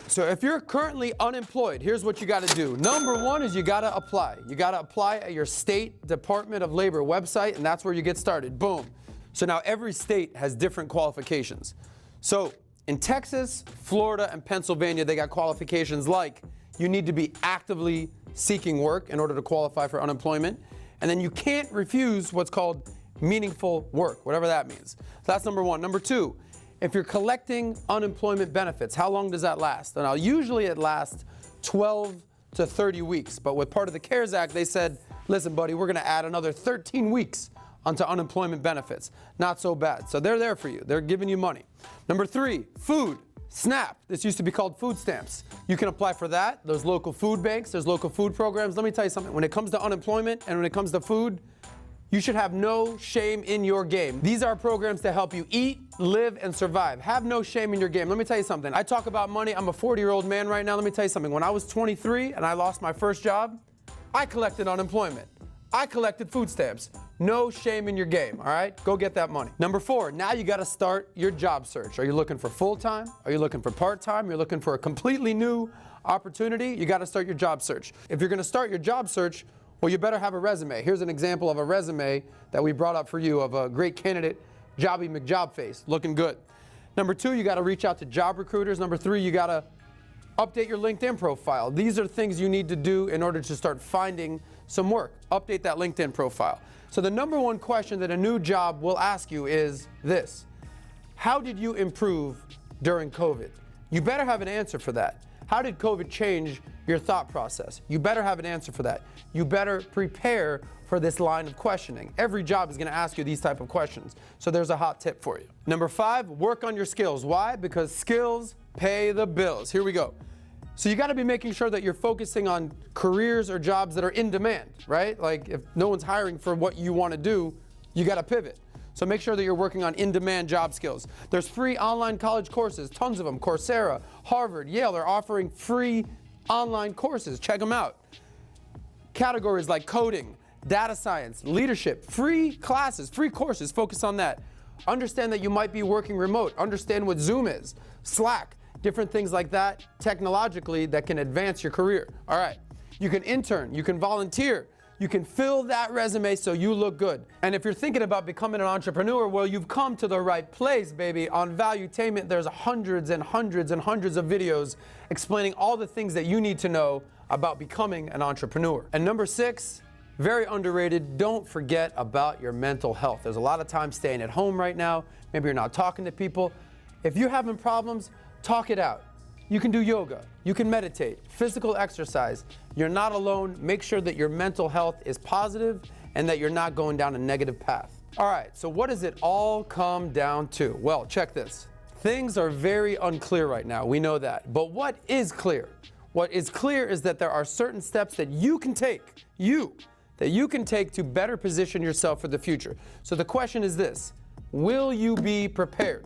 So if you're currently unemployed, here's what you got to do. Number one is you got to apply. You got to apply at your state Department of Labor website, and that's where you get started. Boom. So now every state has different qualifications. So in Texas, Florida, and Pennsylvania, they got qualifications like you need to be actively seeking work in order to qualify for unemployment. And then you can't refuse what's called meaningful work, whatever that means. So that's number one. Number two, if you're collecting unemployment benefits, how long does that last? Now, usually it lasts 12 to 30 weeks. But with part of the CARES Act, they said, listen, buddy, we're going to add another 13 weeks onto unemployment benefits. Not so bad. So they're there for you. They're giving you money. Number three, food. SNAP. This used to be called food stamps. You can apply for that. There's local food banks. There's local food programs. Let me tell you something. When it comes to unemployment and when it comes to food, you should have no shame in your game. These are programs to help you eat, live, and survive. Have no shame in your game. Let me tell you something. I talk about money. I'm a 40-year-old man right now. Let me tell you something. When I was 23 and I lost my first job, I collected unemployment. I collected food stamps. No shame in your game, all right? Go get that money. Number four, now you got to start your job search. Are you looking for full-time? Are you looking for part-time? You're looking for a completely new opportunity? You got to start your job search. If you're going to start your job search, well, you better have a resume. Here's an example of a resume that we brought up for you of a great candidate, Jobby McJobface, looking good. Number two, you got to reach out to job recruiters. Number three, you got to update your LinkedIn profile. These are things you need to do in order to start finding some work. Update that LinkedIn profile. So the number one question that a new job will ask you is this: how did you improve during COVID? You better have an answer for that. How did COVID change your thought process? You better have an answer for that. You better prepare for this line of questioning. Every job is going to ask you these type of questions. So there's a hot tip for you. Number five, work on your skills. Why? Because skills pay the bills. Here we go. So you got to be making sure that you're focusing on careers or jobs that are in demand, right? Like if no one's hiring for what you want to do, you got to pivot. So make sure that you're working on in-demand job skills. There's free online college courses, tons of them. Coursera, Harvard, Yale are offering free online courses. Check them out. Categories like coding, data science, leadership, free classes, free courses, focus on that. Understand that you might be working remote. Understand what Zoom is, Slack, different things like that technologically that can advance your career. All right, you can intern, you can volunteer, you can fill that resume so you look good. And if you're thinking about becoming an entrepreneur, well, you've come to the right place, baby. On Valuetainment, there's hundreds and hundreds and hundreds of videos explaining all the things that you need to know about becoming an entrepreneur. And number six, very underrated, don't forget about your mental health. There's a lot of time staying at home right now. Maybe you're not talking to people. If you're having problems, talk it out. You can do yoga, you can meditate, physical exercise. You're not alone. Make sure that your mental health is positive and that you're not going down a negative path. All right, so what does it all come down to? Well, check this. Things are very unclear right now. We know that. But what is clear? What is clear is that there are certain steps that you can take, that you can take to better position yourself for the future. So the question is this: will you be prepared?